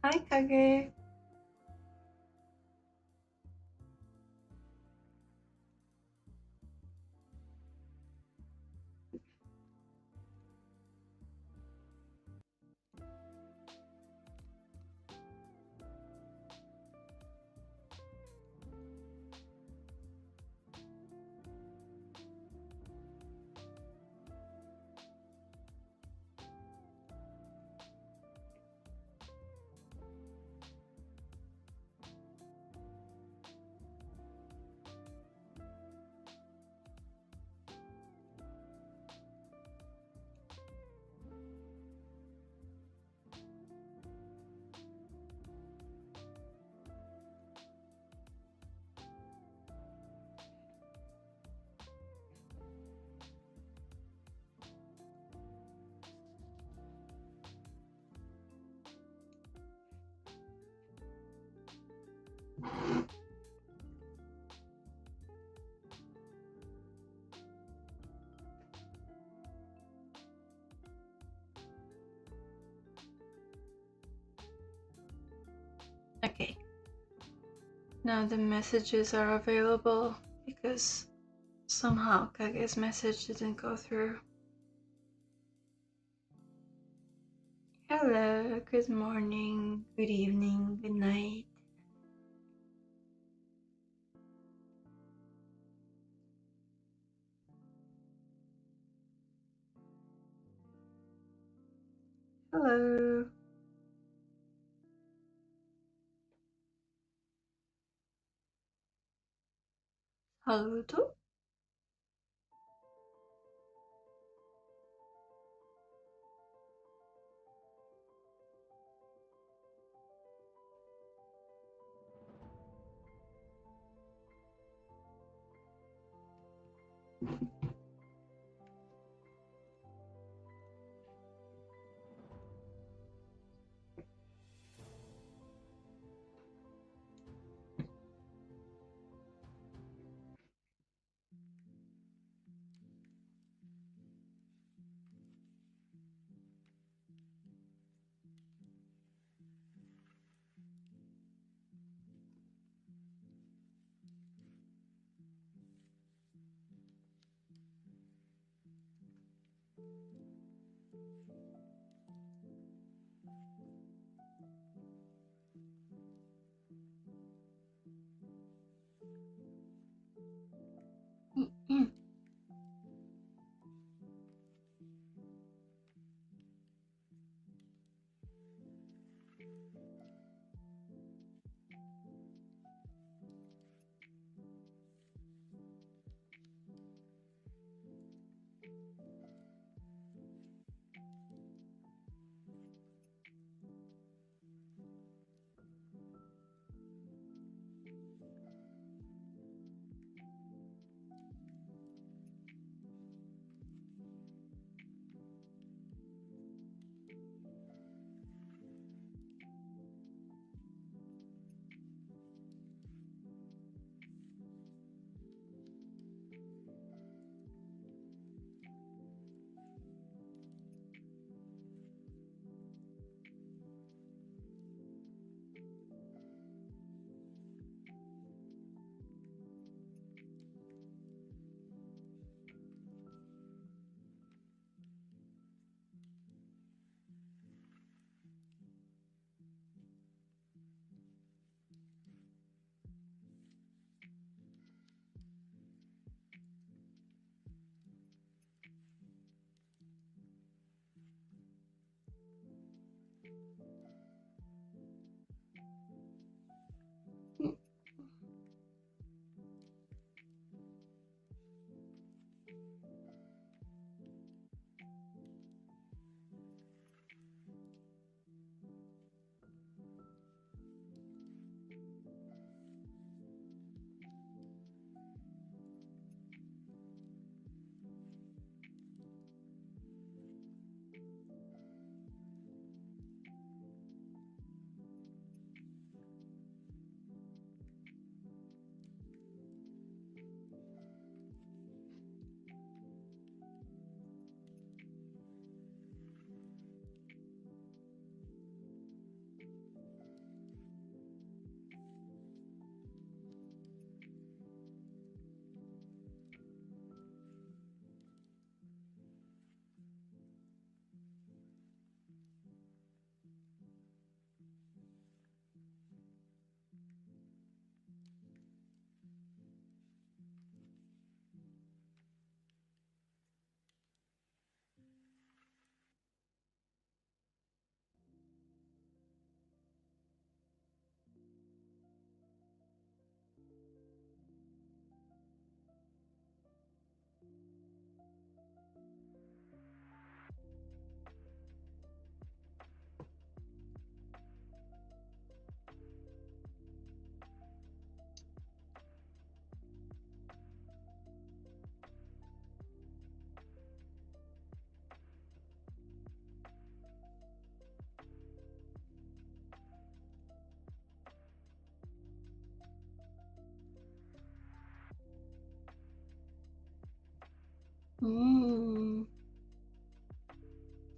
Hi, Kage. Okay. Now the messages are available because somehow Kage's message didn't go through. Hello, good morning, good evening, good night. Hello. Saludo.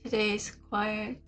Today is quiet.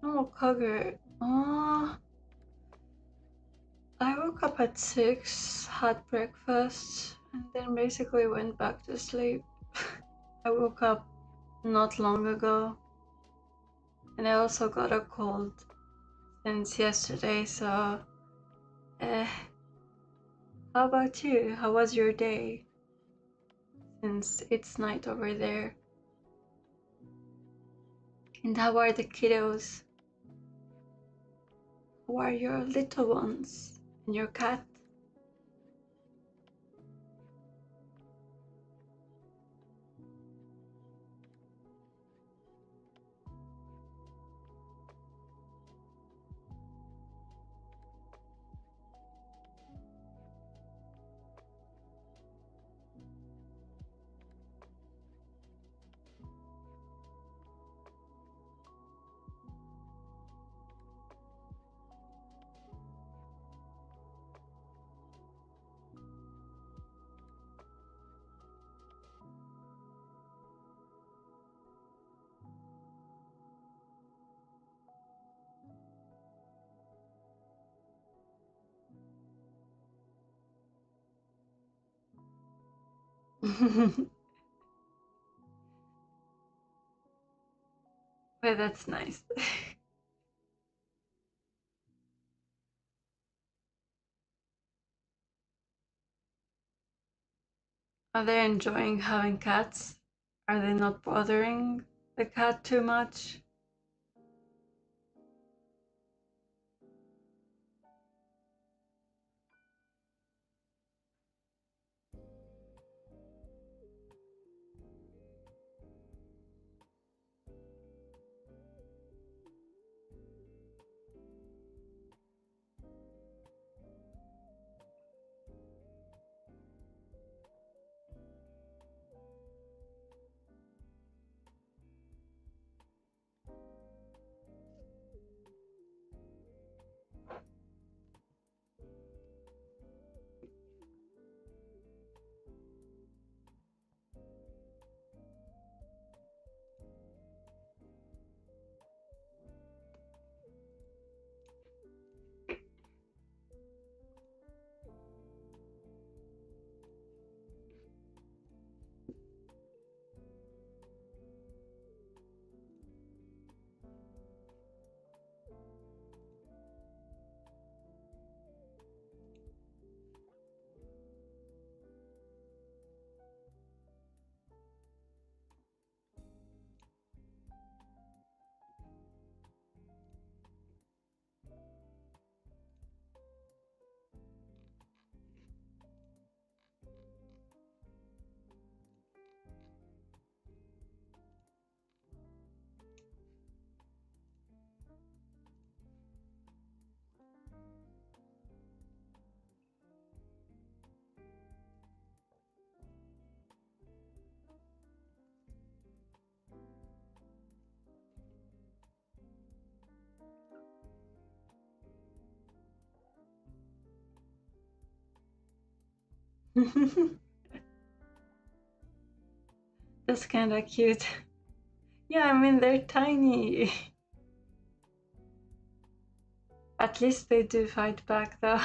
Oh, Kagu. I woke up at 6, had breakfast, and then basically went back to sleep. I woke up not long ago, and I also got a cold since yesterday, so how about you? How was your day? Since it's night over there. And how are the kiddos? How are your little ones and your cat? Well, that's nice. Are they enjoying having cats? Are they not bothering the cat too much? That's kind of cute. Yeah, I mean, they're tiny. At least they do fight back, though.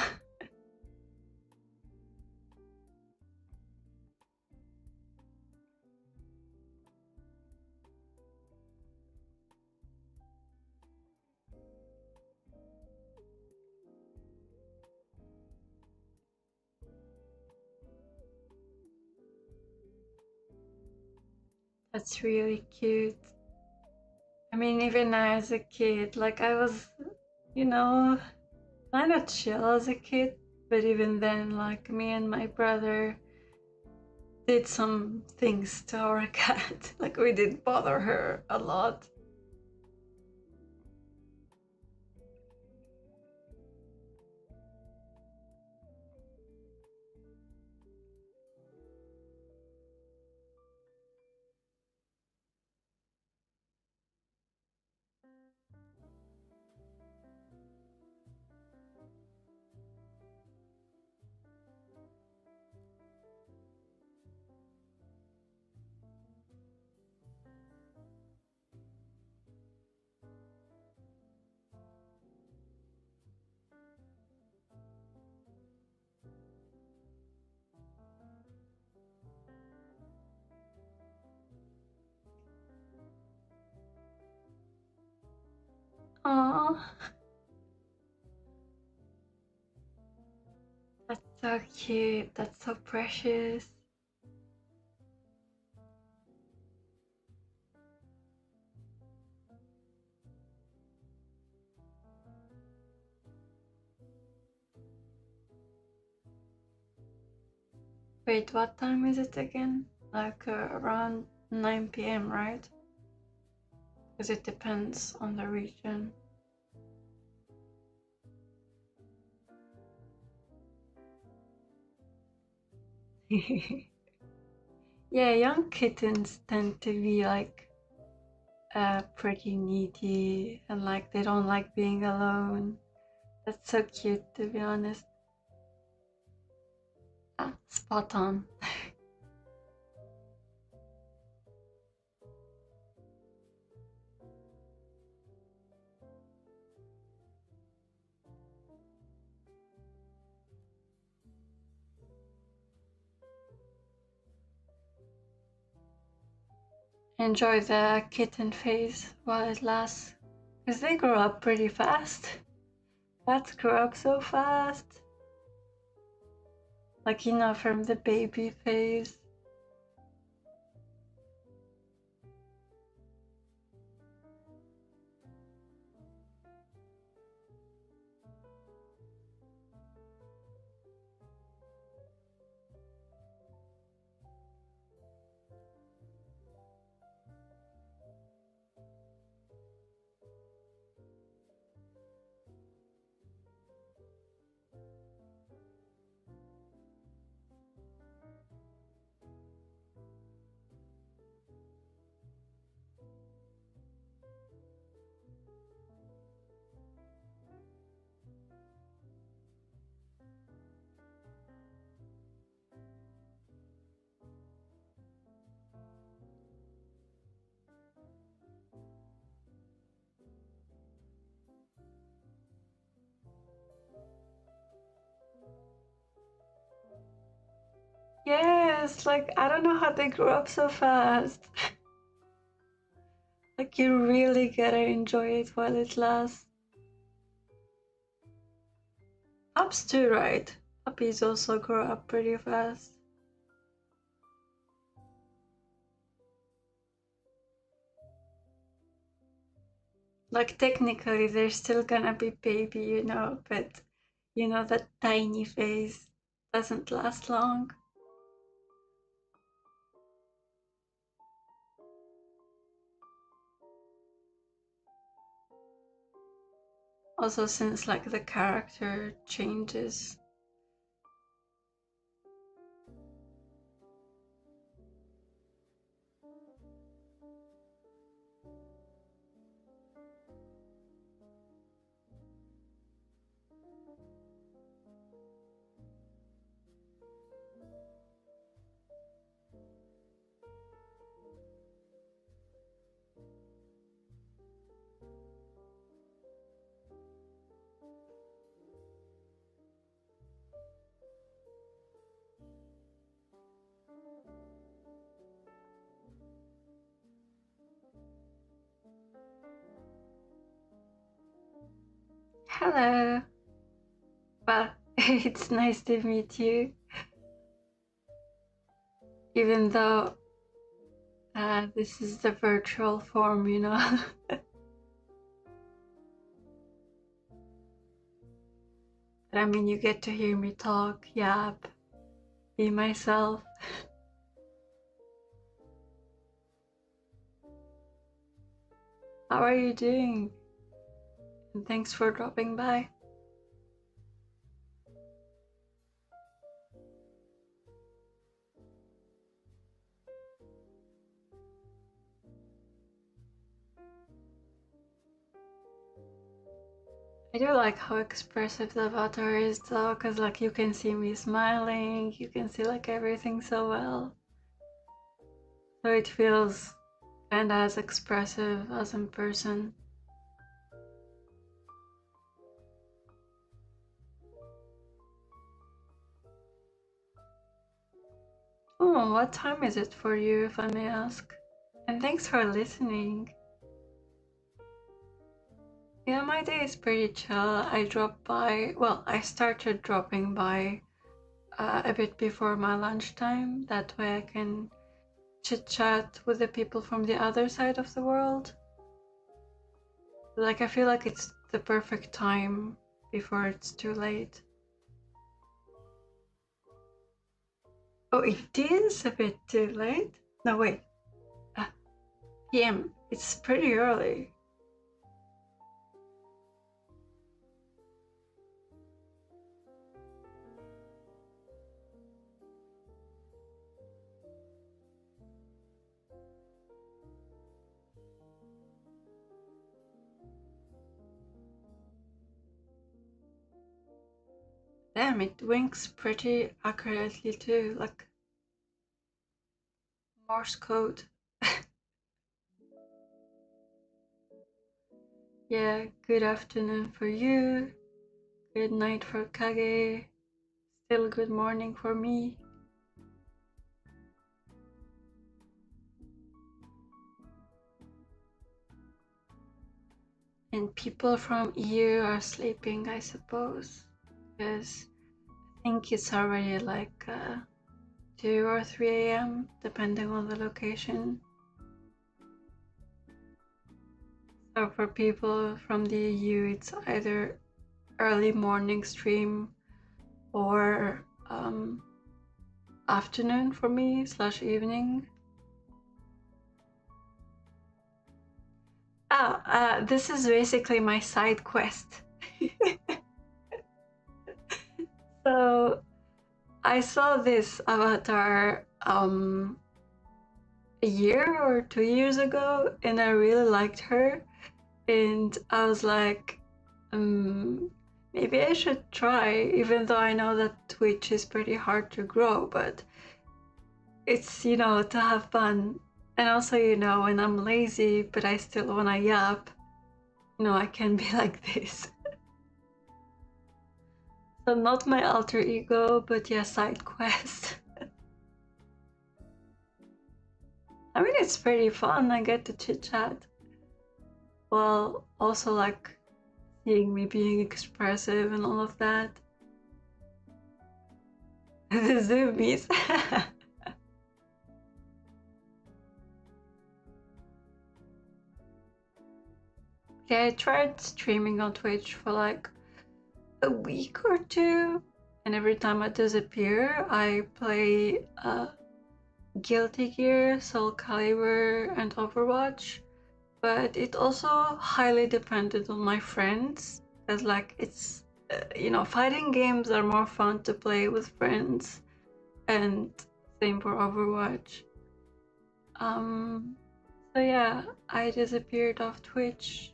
That's really cute. I mean, even as a kid, like I was, you know, kind of chill as a kid, but even then, like me and my brother did some things to our cat. Like we did bother her a lot. Aww, that's so cute. That's so precious. Wait, what time is it again? Like around 9 p.m., right? Because it depends on the region. Yeah, young kittens tend to be like pretty needy and like they don't like being alone. That's so cute, to be honest. Ah, spot on. Enjoy the kitten phase while it lasts, because they grow up pretty fast. Cats grow up so fast. Like, you know, from the baby phase. Yes, like, I don't know how they grew up so fast. Like, you really gotta enjoy it while it lasts. Pups too, right? Puppies also grow up pretty fast. Like, technically, they're still gonna be baby, you know, but you know, that tiny phase doesn't last long. Also, since like the character changes. Hello. Well, it's nice to meet you. Even though this is the virtual form, you know. But I mean, you get to hear me talk, yap, be myself. How are you doing? And thanks for dropping by. I do like how expressive the avatar is though, because like you can see me smiling, you can see like everything so well. So it feels kind of as expressive as in person. Oh, what time is it for you, if I may ask? And thanks for listening. Yeah, my day is pretty chill. I dropped by, well, I started dropping by a bit before my lunchtime. That way I can chit chat with the people from the other side of the world. Like, I feel like it's the perfect time before it's too late. Oh, it is a bit too late? No, wait. PM. It's pretty early. Damn, it winks pretty accurately too, like Morse code. Yeah, good afternoon for you. Good night for Kage. Still good morning for me. And people from EU are sleeping, I suppose, because I think it's already like 2 or 3 a.m. depending on the location. So for people from the EU, it's either early morning stream or afternoon for me / evening. This is basically my side quest. So I saw this avatar a year or 2 years ago, and I really liked her, and I was like, maybe I should try, even though I know that Twitch is pretty hard to grow, but it's, you know, to have fun. And also, you know, when I'm lazy but I still want to yap, you know, I can be like this. So not my alter ego, but yeah, side quest. I mean, it's pretty fun. I get to chit chat. Well, also like seeing me being expressive and all of that. The zoomies. Yeah, I tried streaming on Twitch for like a week or two, and every time I disappear, I play Guilty Gear, Soul Calibur, and Overwatch. But it also highly depended on my friends, as like it's you know, fighting games are more fun to play with friends, and same for Overwatch. So yeah, I disappeared off Twitch,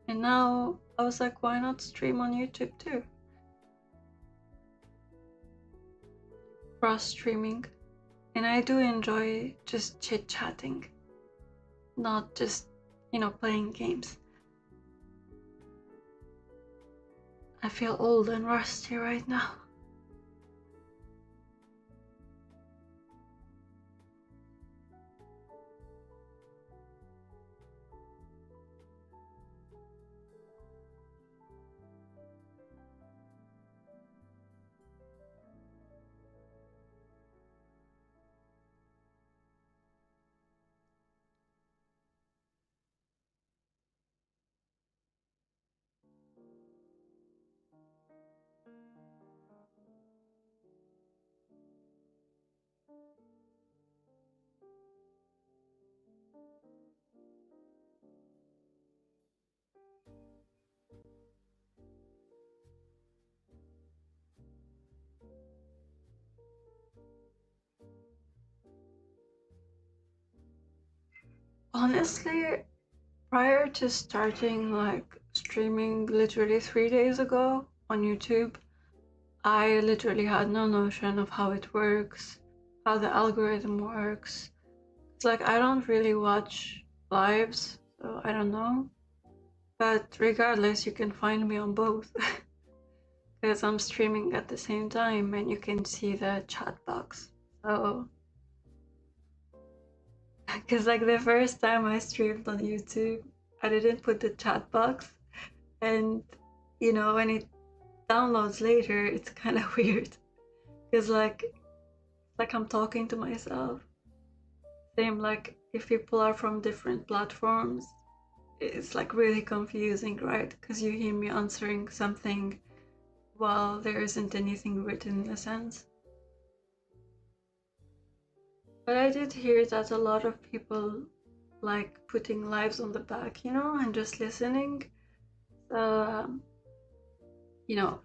and now I was like, why not stream on YouTube too? Cross streaming. And I do enjoy just chit chatting, not just, you know, playing games. I feel old and rusty right now. Honestly, prior to starting like streaming literally 3 days ago on YouTube, I literally had no notion of how it works, how the algorithm works. It's like I don't really watch lives, so I don't know. But regardless, you can find me on both because I'm streaming at the same time and you can see the chat box. So, because like the first time I streamed on YouTube, I didn't put the chat box, and you know, when it downloads later, it's kind of weird because like I'm talking to myself. Same like if people are from different platforms, it's like really confusing, right? Because you hear me answering something while there isn't anything written in a sense. But I did hear that a lot of people like putting lives on the back, you know, and just listening. So, you know,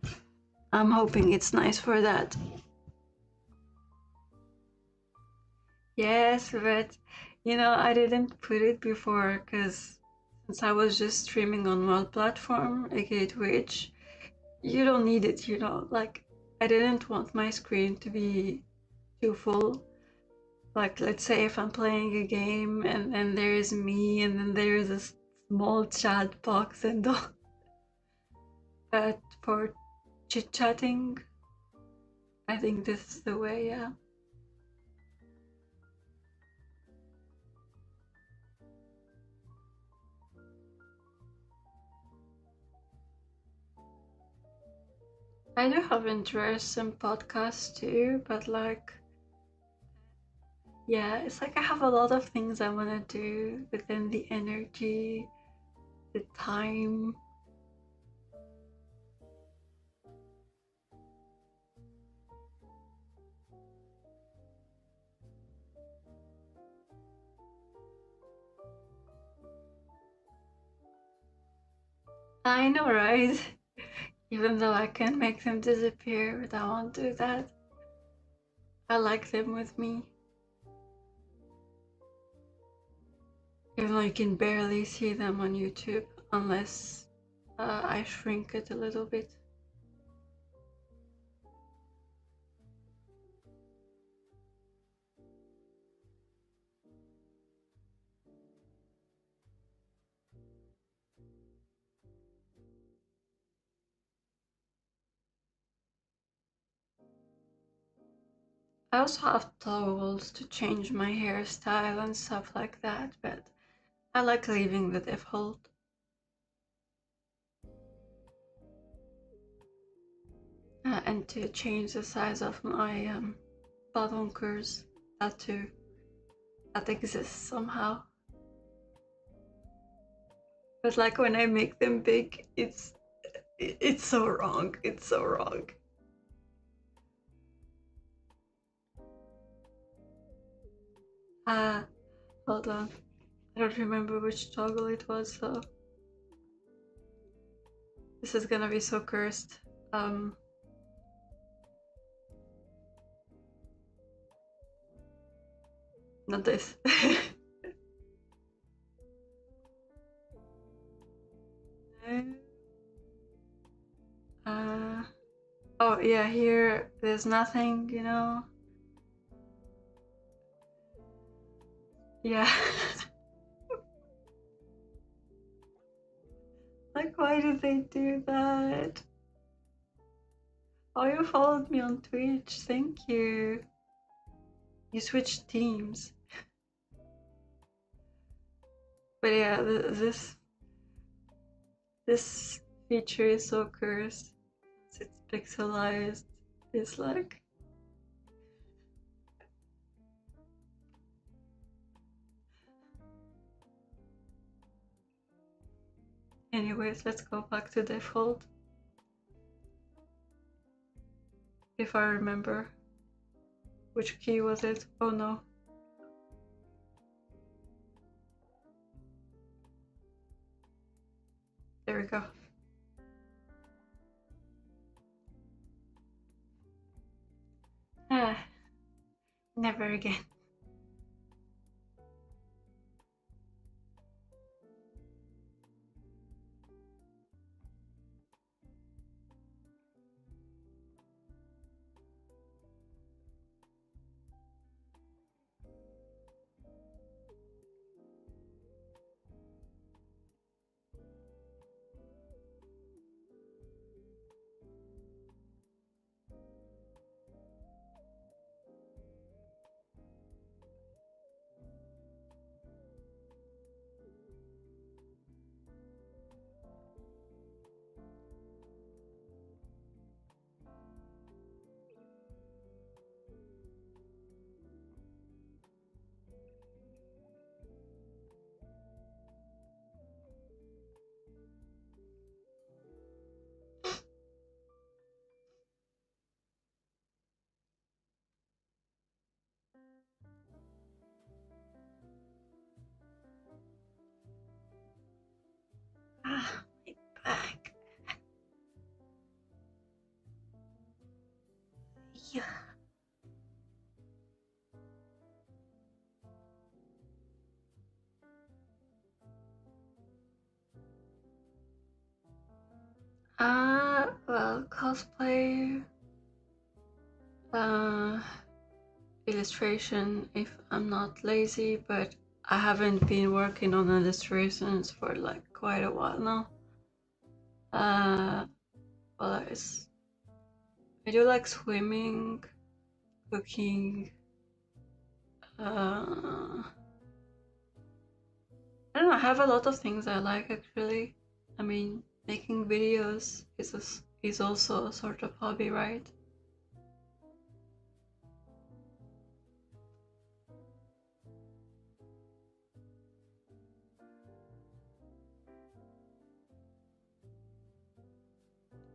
I'm hoping it's nice for that. Yes, but you know, I didn't put it before because since I was just streaming on one platform, aka Twitch, you don't need it, you know. Like, I didn't want my screen to be too full. Like, let's say if I'm playing a game and then there's me and then there's a small chat box and all. But for chit chatting, I think this is the way, yeah. I do have interest in podcasts too, but like, yeah, it's like I have a lot of things I want to do, but then the energy, the time. I know, right? Even though I can make them disappear, but I won't do that. I like them with me. Even though you can barely see them on YouTube unless I shrink it a little bit. I also have towels to change my hairstyle and stuff like that, but I like leaving the default. And to change the size of my buttons, that too. That exists somehow. But like when I make them big, it's so wrong. It's so wrong. Hold on. I don't remember which toggle it was, so this is gonna be so cursed. Not this. Oh yeah, here there's nothing, you know. Yeah. Like, why did they do that? Oh, you followed me on Twitch. Thank you. You switched teams. But yeah, this feature is so cursed. It's pixelized. It's like. Anyways, let's go back to default. If I remember. Which key was it? Oh no. There we go. Never again. Well, cosplay, illustration if I'm not lazy, but I haven't been working on illustrations for like quite a while now. Well, I do like swimming, cooking, I don't know, I have a lot of things I like actually. I mean, making videos is also a sort of hobby, right?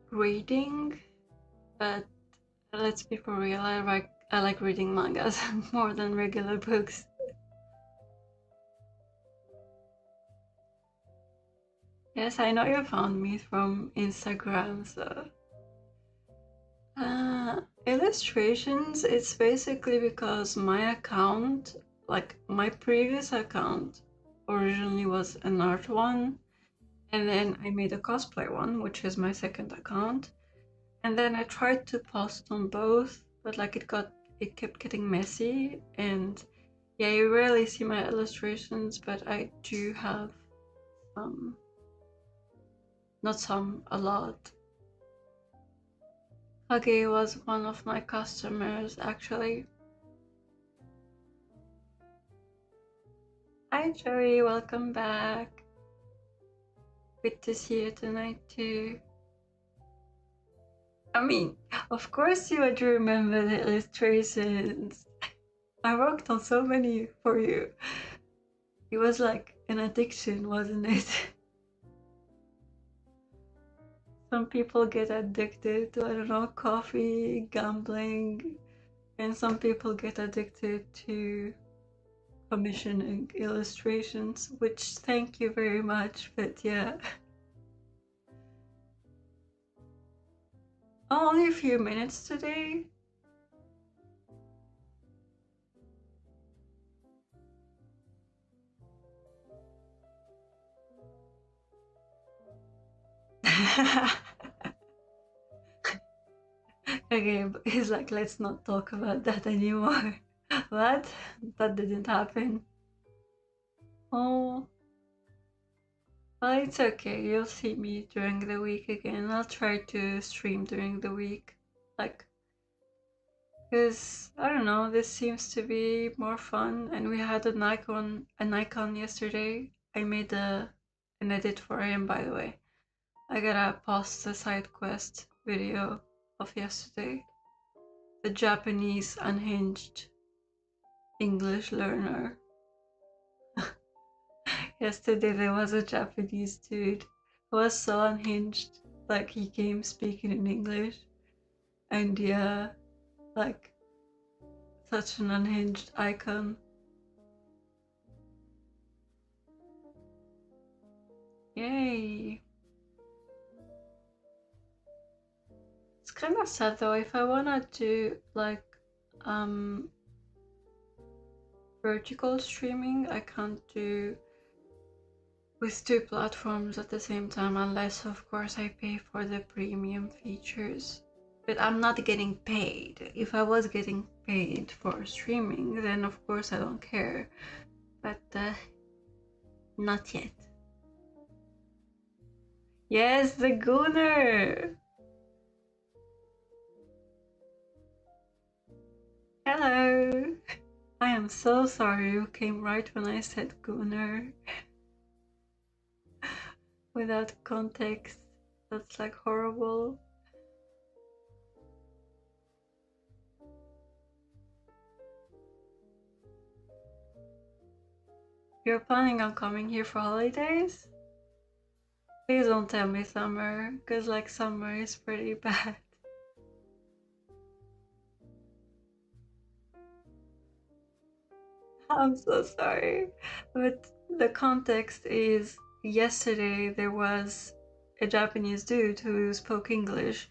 Reading, but let's be for real, I like reading mangas more than regular books. Yes, I know you found me from Instagram, so illustrations, it's basically because my account, like my previous account, originally was an art one, and then I made a cosplay one, which is my second account, and then I tried to post on both, but like it kept getting messy, and yeah, you rarely see my illustrations, but I do have some, not some, a lot. Hage was one of my customers actually. Hi Joey, welcome back. Good to see you tonight too. I mean, of course you would remember the illustrations. I worked on so many for you. It was like an addiction, wasn't it? Some people get addicted to, I don't know, coffee, gambling, and some people get addicted to commissioning illustrations, which thank you very much, but yeah. Only a few minutes today. Okay, but he's like, let's not talk about that anymore. What? That didn't happen. Oh, well, it's okay. You'll see me during the week again. I'll try to stream during the week. Like, because, I don't know, this seems to be more fun. And we had an icon yesterday. I made an edit for him, by the way. I gotta post the side quest video of yesterday. The Japanese unhinged English learner. Yesterday there was a Japanese dude who was so unhinged, like he came speaking in English, and yeah, like such an unhinged icon. Yay! It's kind of sad though. If I wanna do like vertical streaming, I can't do with two platforms at the same time, unless of course I pay for the premium features. But I'm not getting paid. If I was getting paid for streaming, then of course I don't care. But not yet. Yes, the Gooner! Hello! I am so sorry you came right when I said Gooner. Without context. That's like horrible. You're planning on coming here for holidays? Please don't tell me summer, because like summer is pretty bad. I'm so sorry. But the context is yesterday there was a Japanese dude who spoke English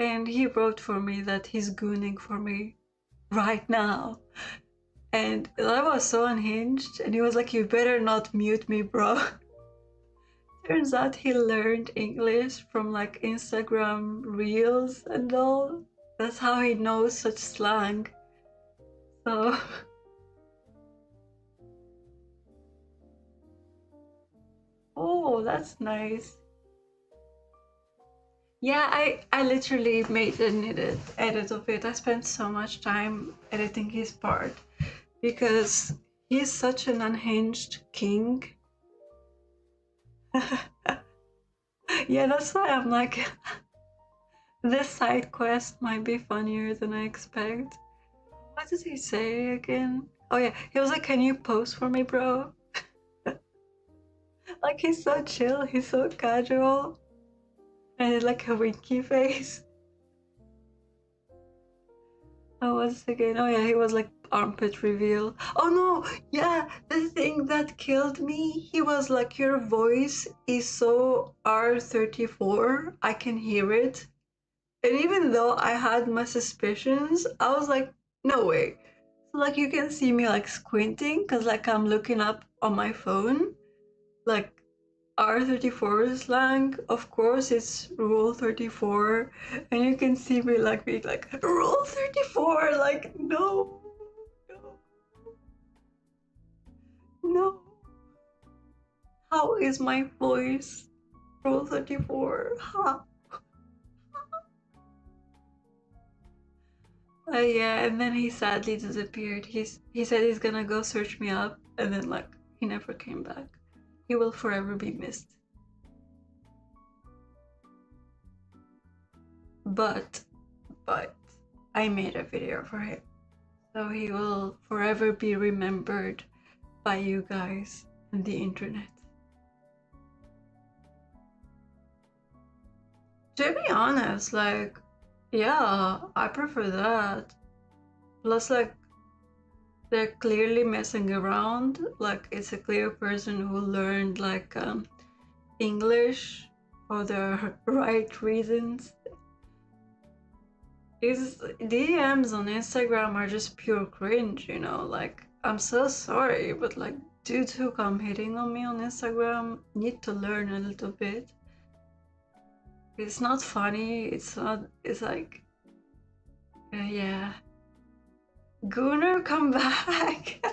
and he wrote for me that he's gooning for me right now. And I was so unhinged and he was like, you better not mute me, bro. Turns out he learned English from like Instagram reels and all. That's how he knows such slang. So oh, that's nice. Yeah, I literally made an edit of it. I spent so much time editing his part because he's such an unhinged king. Yeah, that's why I'm like, this side quest might be funnier than I expect. What did he say again? Oh yeah, he was like, can you pose for me, bro? Like, he's so chill, he's so casual, and he's like a winky face. Oh, what's again? Oh yeah, he was like armpit reveal. Oh no, yeah, the thing that killed me, he was like, your voice is so R34, I can hear it. And even though I had my suspicions, I was like, no way. So like you can see me like squinting because like I'm looking up on my phone. Like R34 slang, of course, it's rule 34. And you can see me like being like, rule 34, like, no, no, no. How is my voice rule 34? How? Yeah, and then he sadly disappeared. He said he's gonna go search me up, and then like he never came back. He will forever be missed. But I made a video for him, so he will forever be remembered by you guys and the internet. To be honest, like, yeah, I prefer that. Plus, like, they're clearly messing around. Like, it's a clear person who learned like English for the right reasons. These DMs on Instagram are just pure cringe, you know. Like, I'm so sorry, but like, dudes who come hitting on me on Instagram need to learn a little bit. It's not funny. It's not. It's like, yeah. Gunnar, come back.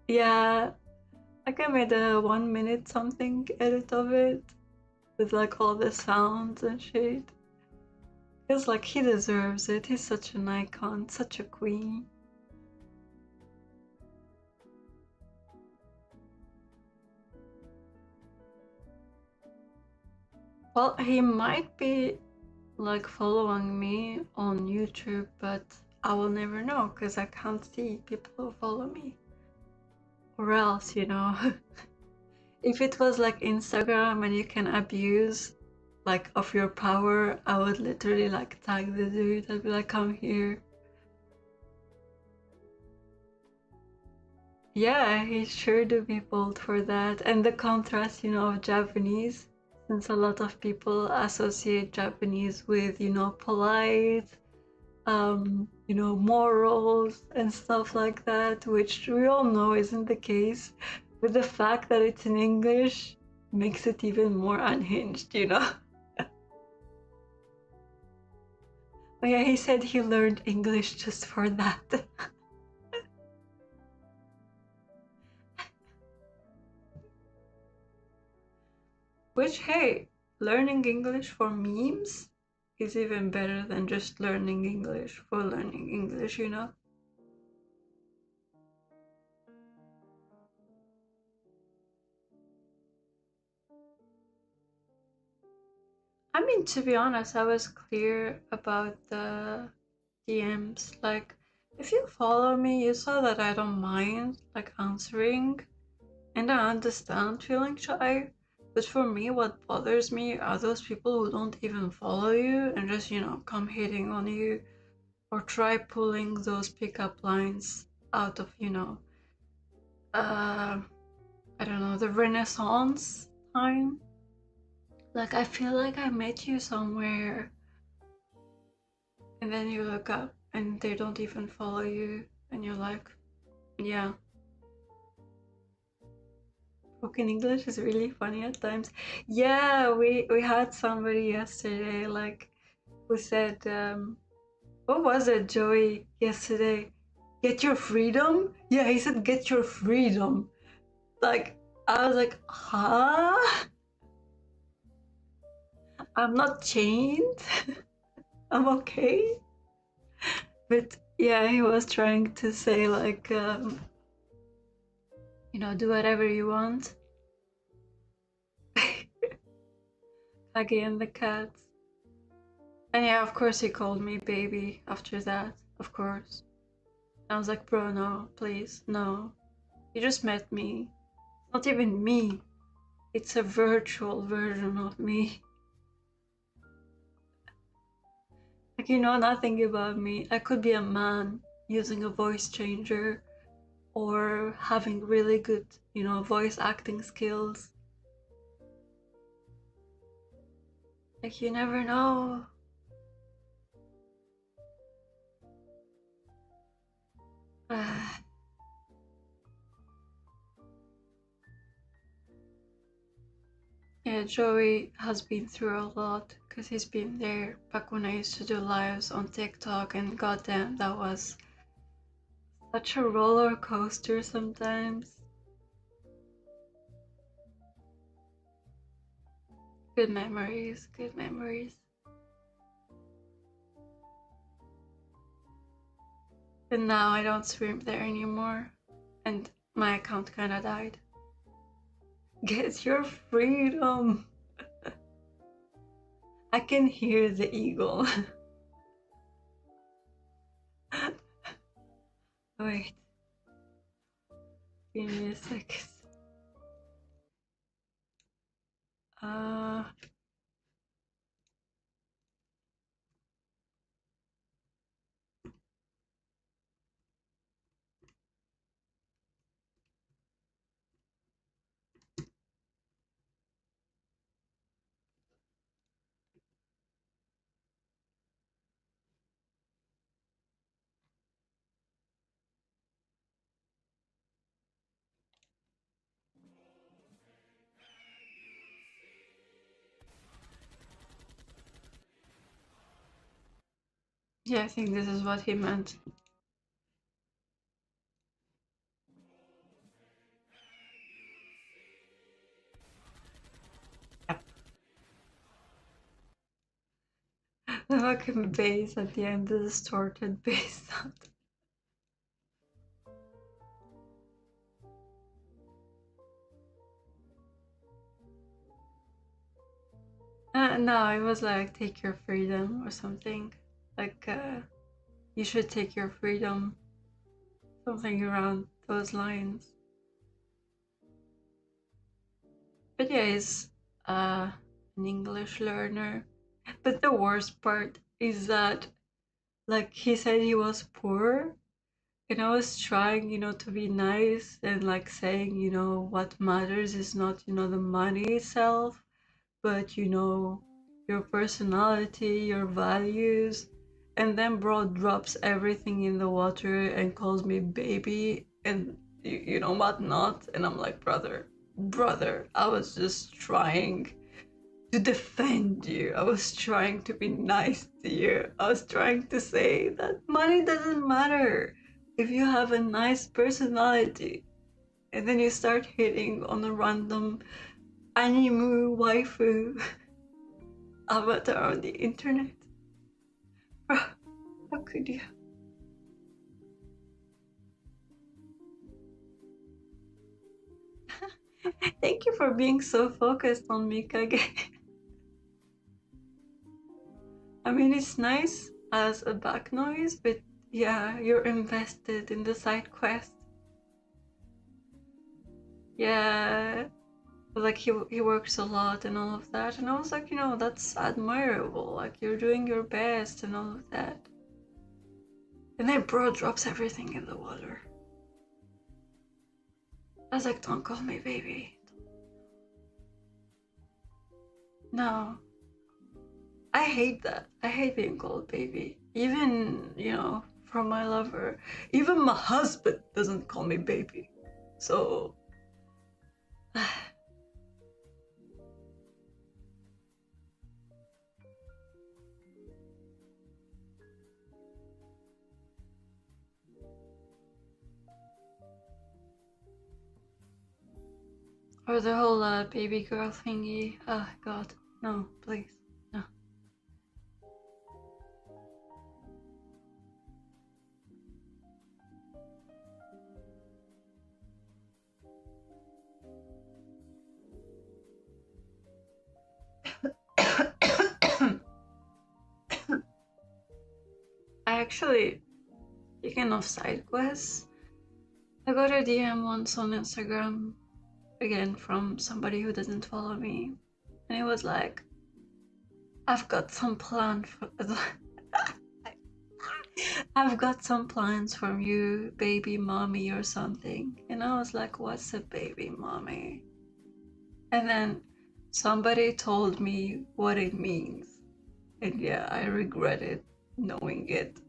Yeah, like I made a 1 minute something edit of it with like all the sounds and shit. Feels like he deserves it. He's such an icon, such a queen. Well, he might be like following me on YouTube, but I will never know because I can't see people who follow me. Or else, you know, if it was like Instagram and you can abuse like of your power, I would literally like tag the dude. I'd be like, come here. Yeah, he's sure to be bold for that. And the contrast, you know, of Japanese, since a lot of people associate Japanese with, you know, polite, you know, morals and stuff like that, which we all know isn't the case. But the fact that it's in English makes it even more unhinged, you know? But yeah, he said he learned English just for that. Which, hey, learning English for memes is even better than just learning English for learning English, you know? I mean, to be honest, I was clear about the DMs. Like, if you follow me, you saw that I don't mind, like, answering. And I understand feeling shy. But for me, what bothers me are those people who don't even follow you and just, you know, come hitting on you or try pulling those pickup lines out of, you know, I don't know, the Renaissance time. Like, I feel like I met you somewhere, and then you look up and they don't even follow you, and you're like, yeah. Spoken English is really funny at times. Yeah, we had somebody yesterday like who said, what was it, Joey, yesterday? Get your freedom? Yeah, he said get your freedom. Like I was like, huh? I'm not chained. I'm okay. But yeah, he was trying to say like, do whatever you want. Aggie and the cats. And yeah, of course he called me baby after that, of course. I was like, bro, no, please, no. You just met me. Not even me. It's a virtual version of me. Like, you know nothing about me. I could be a man using a voice changer or having really good, voice acting skills. Like, you never know. Yeah, Joey has been through a lot because he's been there back when I used to do lives on TikTok, and goddamn, that was such a roller coaster sometimes. Good memories, good memories. And now I don't swim there anymore, and my account kinda died. Get your freedom! I can hear the eagle. Wait. Give me a second. Yeah, I think this is what he meant. The fucking bass at the end, the distorted bass sound. No, it was like, take your freedom or something. Like, you should take your freedom. Something around those lines. But yeah, he's an English learner. But the worst part is that, like, he said he was poor. And I was trying, to be nice and like saying, what matters is not, the money itself, but, your personality, your values. And then bro drops everything in the water and calls me baby and you know what not. And I'm like, brother, I was just trying to defend you. I was trying to be nice to you. I was trying to say that money doesn't matter if you have a nice personality. And then you start hitting on a random anime waifu avatar on the internet. How could you? Thank you for being so focused on me, Kage. I mean, it's nice as a back noise, but yeah, you're invested in the side quest. Yeah, like he works a lot and all of that, and I was like, that's admirable. Like you're doing your best and all of that. And then bro drops everything in the water. I was like, don't call me baby. No. I hate that. I hate being called baby. Even, from my lover. Even my husband doesn't call me baby. So, Or the whole baby girl thingy. Oh god, no, please, no. I actually, speaking of side quests, I got a DM once on Instagram, again from somebody who doesn't follow me, and it was like, I've got some plan for I've got some plans from you, baby mommy or something. And I was like, what's a baby mommy? And then somebody told me what it means. And yeah, I regretted knowing it.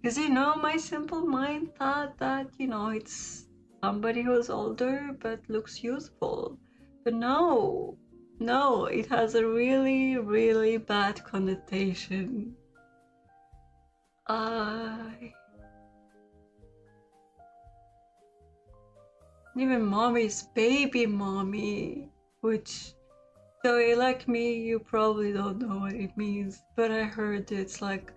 Because my simple mind thought that, it's somebody who's older but looks youthful. But no, it has a really, really bad connotation. Even mommy's baby mommy, which, Joey, like me, you probably don't know what it means, but I heard it's like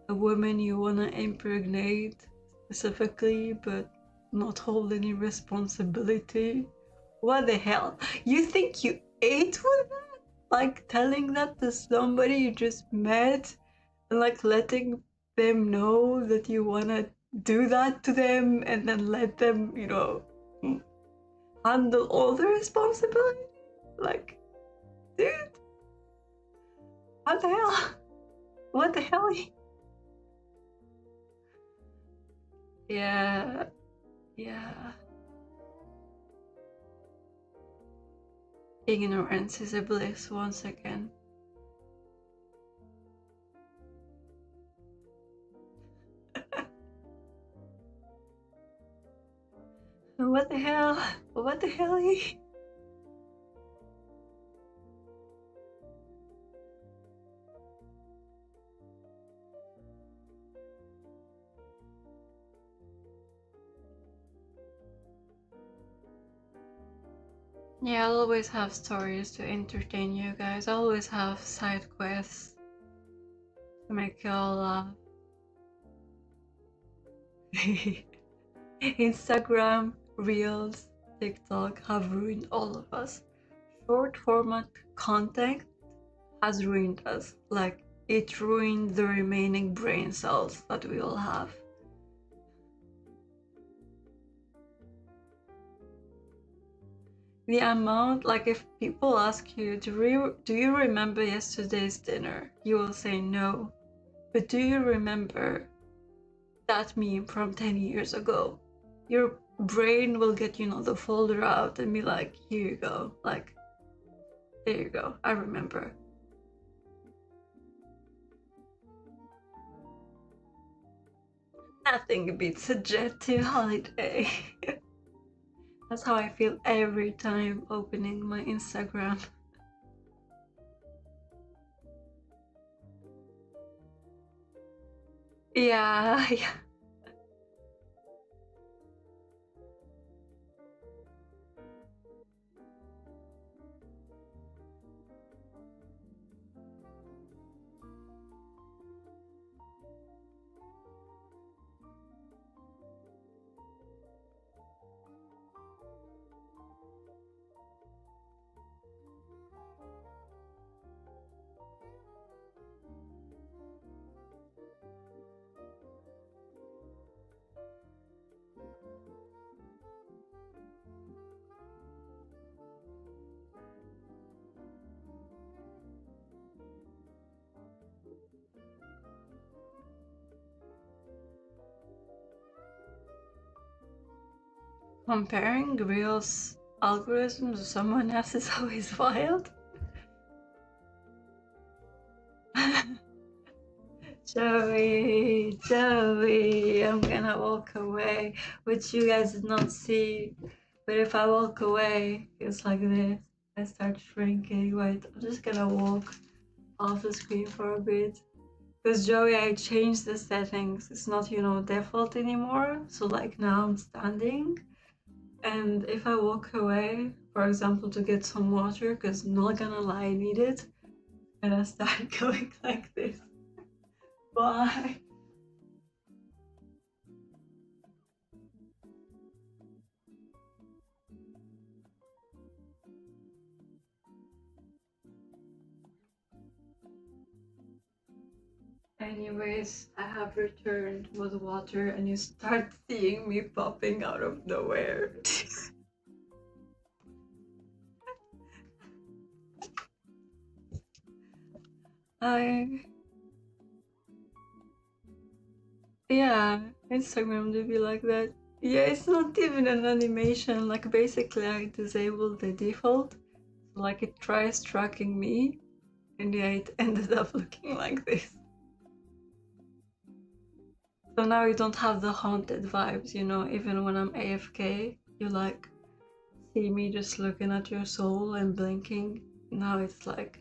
a woman you wanna impregnate specifically, but not hold any responsibility. What the hell? You think you ate with that? Like telling that to somebody you just met and like letting them know that you wanna do that to them and then let them, handle all the responsibility? Like, dude, what the hell? What the hell? Yeah. Ignorance is a bliss once again. What the hell? What the hell? Yeah, I'll always have stories to entertain you guys. I'll always have side quests to make y'all laugh. Instagram, Reels, TikTok have ruined all of us. Short format content has ruined us. Like, it ruined the remaining brain cells that we all have. The amount, like if people ask you, do you remember yesterday's dinner? You will say no. But do you remember that meme from 10 years ago? Your brain will get, the folder out and be like, here you go. Like, there you go. I remember. Nothing beats a jet to holiday. That's how I feel every time opening my Instagram. Yeah. Comparing Reels algorithms to someone else is always wild. Joey, I'm gonna walk away, which you guys did not see. But if I walk away, it's like this. I start shrinking. Wait, I'm just gonna walk off the screen for a bit. Because Joey, I changed the settings. It's not, default anymore. So like now I'm standing. And if I walk away, for example, to get some water, because not gonna lie, I need it, and I start going like this. Bye. Anyways, I have returned with water and you start seeing me popping out of nowhere. Yeah, Instagram do be like that. Yeah, it's not even an animation, like basically I disabled the default, so like it tries tracking me, and yeah, it ended up looking like this. So now you don't have the haunted vibes, even when I'm AFK, you like see me just looking at your soul and blinking. Now it's like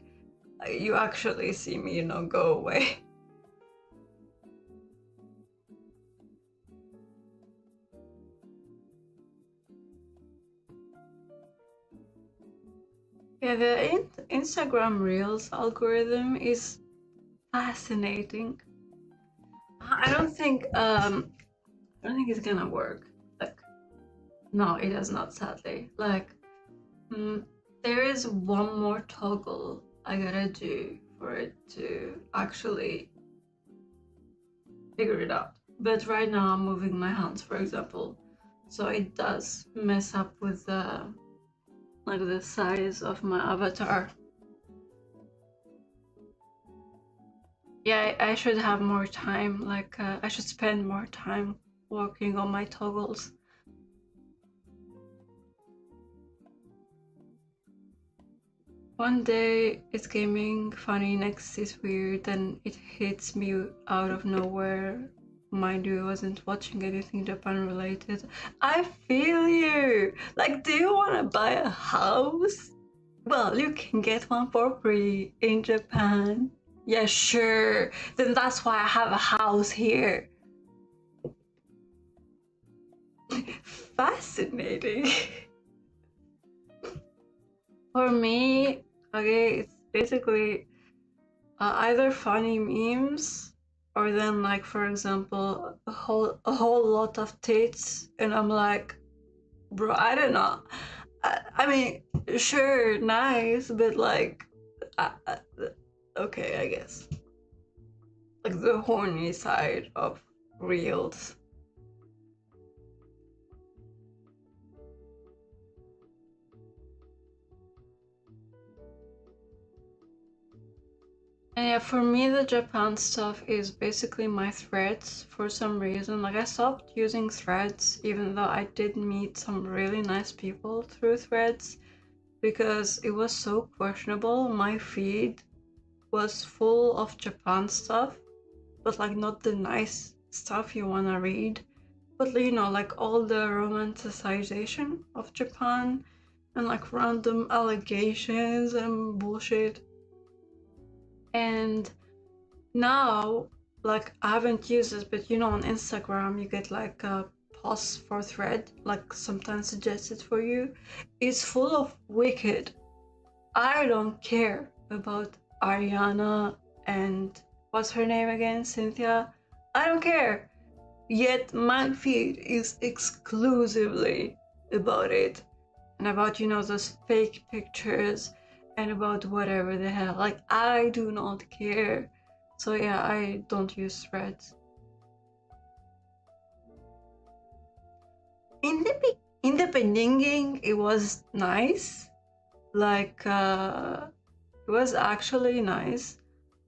you actually see me, go away. Yeah, the Instagram Reels algorithm is fascinating. I don't think it's gonna work. Like, no, it does not, sadly. Like, there is one more toggle I gotta do for it to actually figure it out. But right now I'm moving my hands, for example, so it does mess up with the size of my avatar. Yeah, I should have more time. Like, I should spend more time working on my toggles. One day it's gaming, funny, next is weird, then it hits me out of nowhere. Mind you, I wasn't watching anything Japan related. I feel you! Like, do you want to buy a house? Well, you can get one for free in Japan. Yeah, sure. Then that's why I have a house here. Fascinating. For me, okay, it's basically either funny memes or then like, for example, a whole lot of tits, and I'm like, bro, I don't know. I mean, sure, nice, but like, okay, I guess like the horny side of reels. And yeah, for me, the Japan stuff is basically my threads for some reason. Like, I stopped using threads, even though I did meet some really nice people through threads, because it was so questionable. My feed was full of Japan stuff, but like not the nice stuff you want to read, but like all the romanticization of Japan and like random allegations and bullshit. And now, like, I haven't used this, but on Instagram you get like a post for thread, like sometimes suggested for you. It's full of wicked. I don't care about Ariana and what's her name again? Cynthia? I don't care. Yet my feed is exclusively about it. And about, those fake pictures and about whatever the hell. Like, I do not care. So yeah, I don't use threads. In the beginning, it was nice. Like, it was actually nice.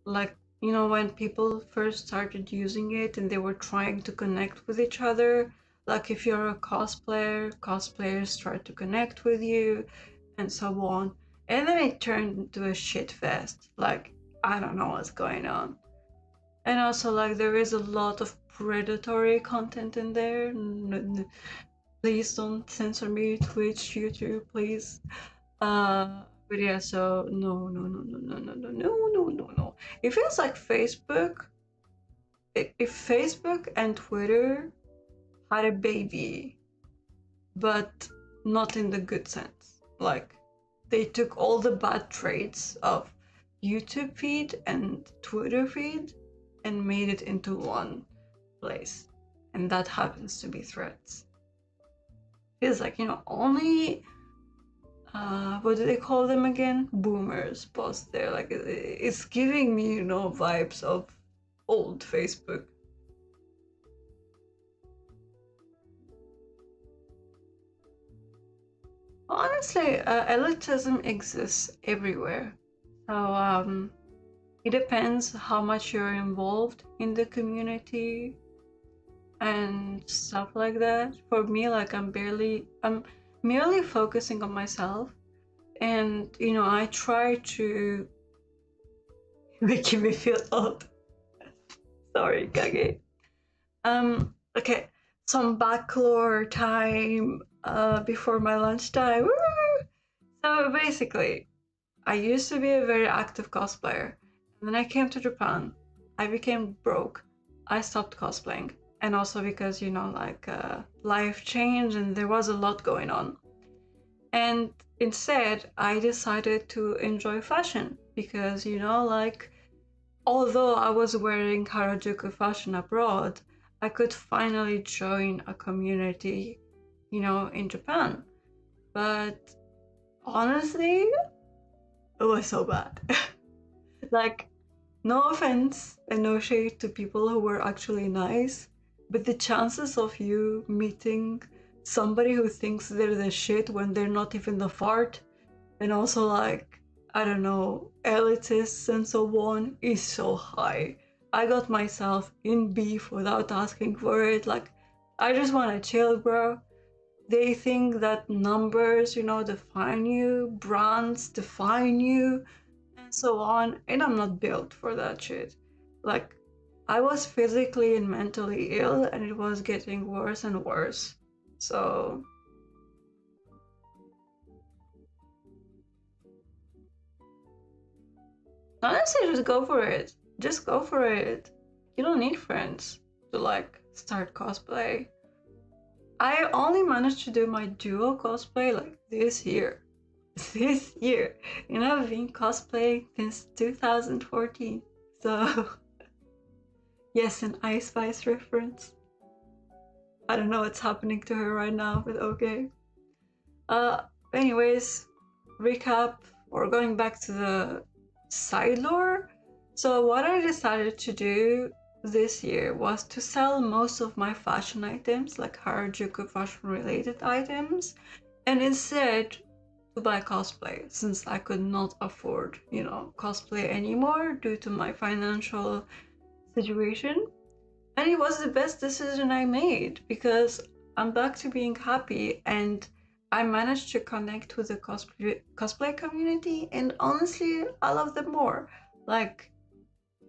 Like, when people first started using it and they were trying to connect with each other. Like, if you're a cosplayer, cosplayers try to connect with you, and so on. And then it turned into a shit fest. Like, I don't know what's going on. And also, like, there is a lot of predatory content in there. Please don't censor me, Twitch, YouTube, please. But yeah, so no. It feels like Facebook. If Facebook and Twitter had a baby, but not in the good sense. Like, they took all the bad traits of YouTube feed and Twitter feed and made it into one place. And that happens to be Threads. Feels like, only what do they call them again? Boomers post there. Like, it's giving me, vibes of old Facebook. Honestly, elitism exists everywhere. So it depends how much you're involved in the community and stuff like that. For me, like I'm merely focusing on myself, and I try to making me feel old. Sorry, Kage. Okay, some backlore time before my lunchtime. Woo! So basically, I used to be a very active cosplayer. And then I came to Japan. I became broke. I stopped cosplaying. And also because, life changed and there was a lot going on. And instead, I decided to enjoy fashion because, although I was wearing Harajuku fashion abroad, I could finally join a community, in Japan. But honestly, it was so bad. Like, no offense and no shade to people who were actually nice, but the chances of you meeting somebody who thinks they're the shit when they're not even the fart, and also like, I don't know, elitists and so on, is so high. I got myself in beef without asking for it. Like, I just want to chill, bro. They think that numbers, define you, brands define you, and so on. And I'm not built for that shit. Like, I was physically and mentally ill, and it was getting worse and worse. So, honestly, just go for it. Just go for it. You don't need friends to like start cosplay. I only managed to do my duo cosplay like this year. This year. I've been cosplaying since 2014. So, yes, an Ice Spice reference. I don't know what's happening to her right now, but okay. Uh, Anyways, recap or going back to the side lore. So, what I decided to do this year was to sell most of my fashion items, like Harajuku fashion related items, and instead to buy cosplay since I could not afford, cosplay anymore due to my financial situation. And it was the best decision I made because I'm back to being happy and I managed to connect with the cosplay community, and honestly, I love them more. Like,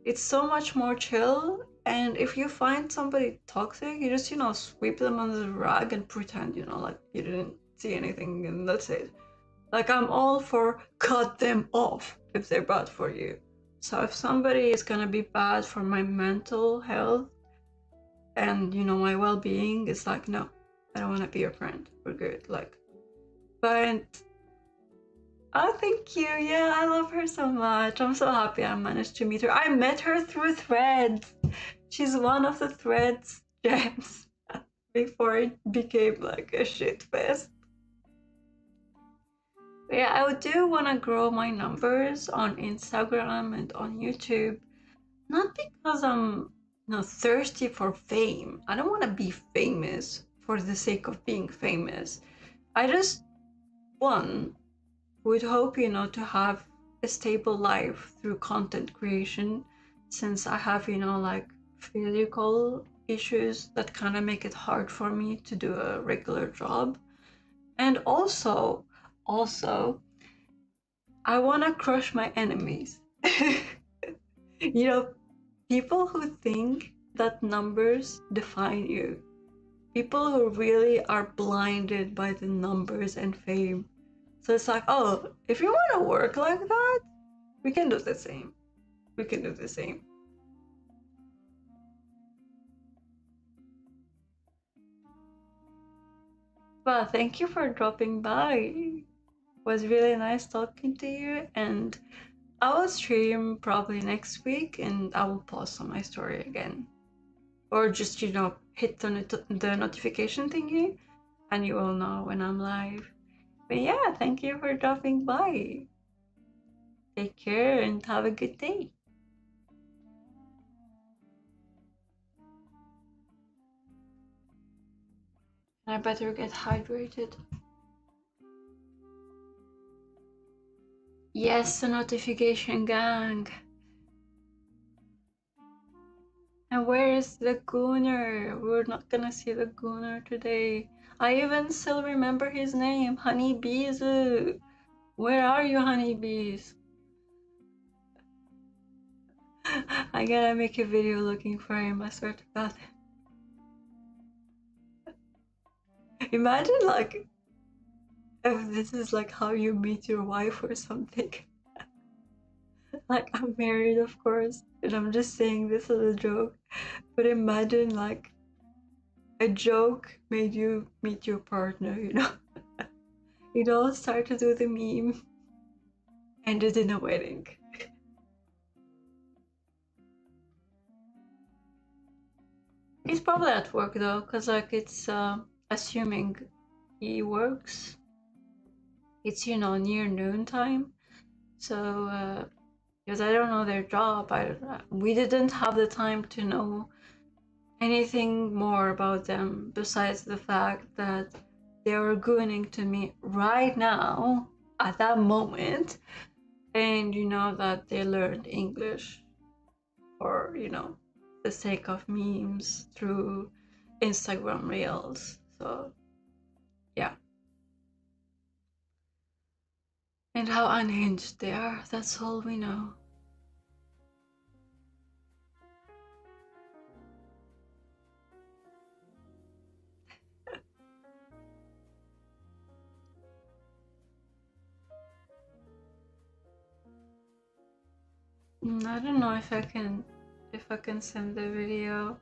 it's so much more chill, and if you find somebody toxic, you just, sweep them under the rug and pretend, like you didn't see anything and that's it. Like, I'm all for cut them off if they're bad for you. So if somebody is gonna be bad for my mental health and my well-being, it's like, no, I don't want to be your friend. We're good. Like, but oh, thank you. Yeah, I love her so much. I'm so happy I managed to meet her. I met her through Threads. She's one of the Threads gems before it became like a shit fest. But yeah, I do want to grow my numbers on Instagram and on YouTube. Not because I'm thirsty for fame. I don't want to be famous for the sake of being famous. I just, one, would hope, to have a stable life through content creation since I have, like physical issues that kind of make it hard for me to do a regular job. And also, I want to crush my enemies. you know, People who think that numbers define you. people who really are blinded by the numbers and fame. So it's like, oh, if you want to work like that, we can do the same. We can do the same. Well, thank you for dropping by. It was really nice talking to you, and I will stream probably next week, and I will post on my story again. Or just, hit the notification thingy, and you will know when I'm live. But yeah, thank you for dropping by. Take care and have a good day. I better get hydrated. Yes, the notification gang. And where is the Gooner? We're not gonna see the Gooner today. I even still remember his name, Honeybees. Where are you, honeybees? I gotta make a video looking for him, I swear to God. Imagine, like, if this is like how you meet your wife or something. Like, I'm married, of course, and I'm just saying this as a joke. But imagine, like, a joke made you meet your partner, It all started with a meme, ended in a wedding. He's probably at work though, because like it's assuming he works. It's near noon time, so because I don't know their job, we didn't have the time to know anything more about them besides the fact that they were gooning to me right now at that moment, and that they learned English for the sake of memes through Instagram Reels. So yeah. And how unhinged they are, that's all we know. I don't know if I can send the video.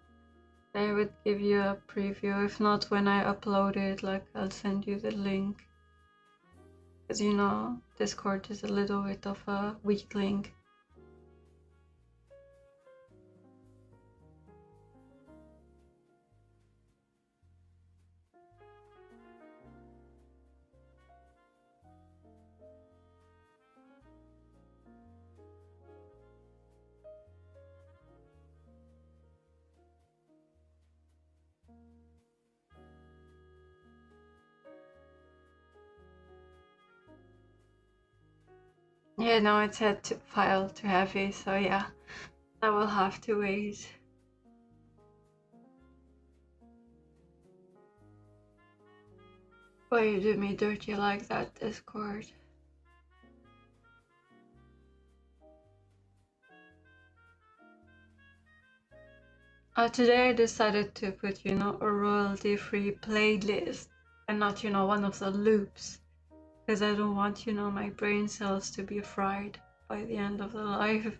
I would give you a preview. If not, when I upload it, like, I'll send you the link. Because Discord is a little bit of a weak link. Yeah, no, it's a file too heavy, so yeah, I will have to wait. Why you do me dirty like that, Discord? Today I decided to put, a royalty-free playlist and not, one of the loops. Because I don't want, my brain cells to be fried by the end of the life.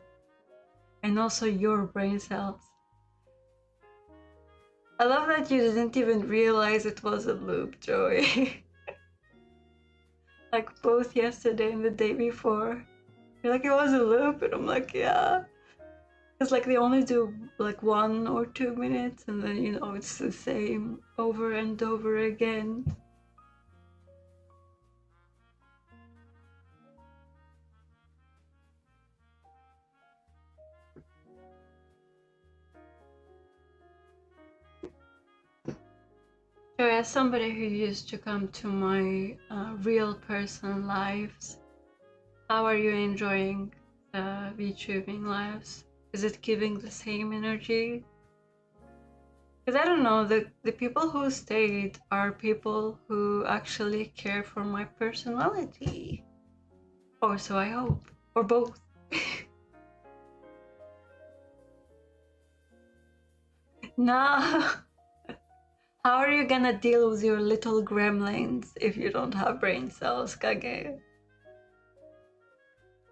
And also your brain cells. I love that you didn't even realize it was a loop, Joey. Like both yesterday and the day before. You're like, it was a loop, and I'm like, yeah. It's like they only do like 1 or 2 minutes, and then it's the same over and over again. So as somebody who used to come to my real person lives, how are you enjoying the VTubing lives? Is it giving the same energy? Because I don't know, the people who stayed are people who actually care for my personality. Or so I hope. Or both. Nah. How are you gonna deal with your little gremlins if you don't have brain cells, Kage?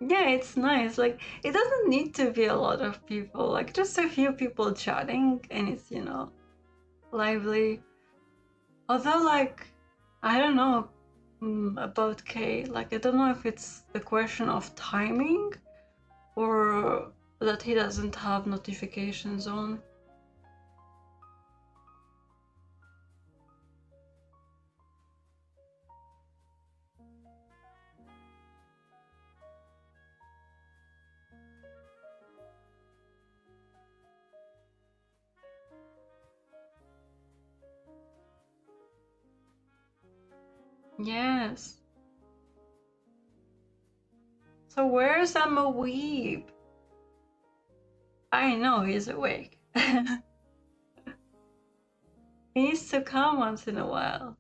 Yeah, it's nice. Like, it doesn't need to be a lot of people, like, just a few people chatting, and it's, lively. Although, like, I don't know about Kay. Like, I don't know if it's the question of timing or that he doesn't have notifications on. Yes. So where's Emma Weeb? I know he's awake. He needs to come once in a while.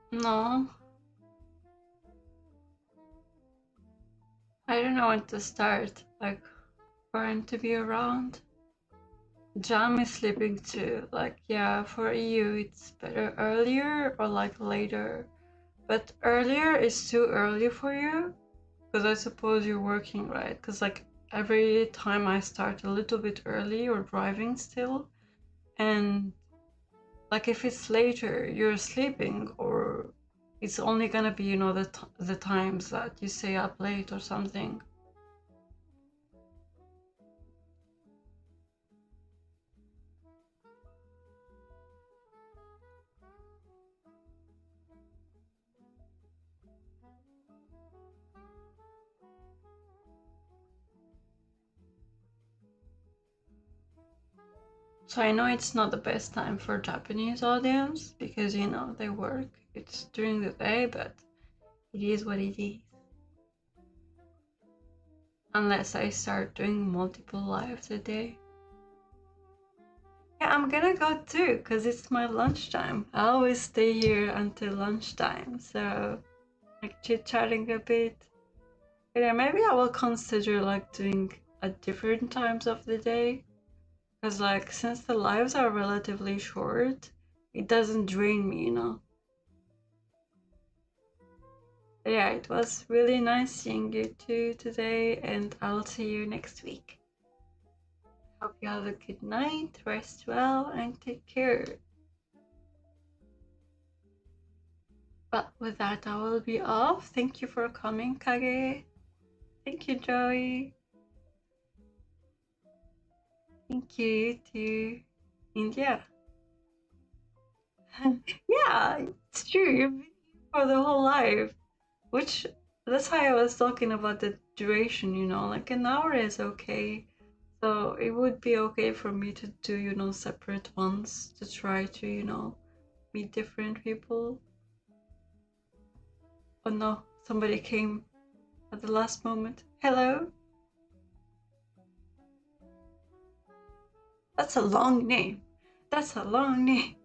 No, I don't know when to start, like, for him to be around. Jam is sleeping too. Like, yeah, for you, it's better earlier or like later. But earlier is too early for you, because I suppose you're working, right? Because, like, every time I start a little bit early or driving still, and like if it's later, you're sleeping, or it's only gonna be, the times that you stay up late or something. So I know it's not the best time for Japanese audience because, they work. It's during the day, but it is what it is. Unless I start doing multiple lives a day. Yeah, I'm gonna go too, because it's my lunchtime. I always stay here until lunchtime, so like chit-chatting a bit. Yeah, maybe I will consider like doing at different times of the day. Because, like, since the lives are relatively short, it doesn't drain me. Yeah, it was really nice seeing you too today, and I'll see you next week. Hope you have a good night, rest well, and take care. But with that, I will be off. Thank you for coming, Kage. Thank you, Joey. Thank you too. India. Yeah, it's true. You've been here for the whole life. Which, that's why I was talking about the duration, like an hour is okay. So it would be okay for me to do, separate ones to try to, meet different people. Oh no, somebody came at the last moment. Hello? That's a long name. That's a long name.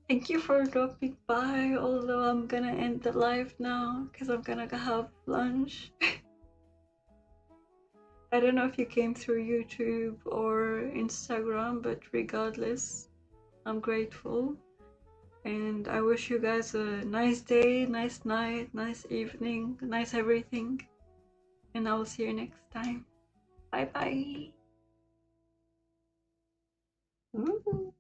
Thank you for dropping by, although I'm gonna end the live now because I'm gonna go have lunch. I don't know if you came through YouTube or Instagram, but regardless, I'm grateful. And I wish you guys a nice day, nice night, nice evening, nice everything. And I will see you next time. Bye bye. Woo.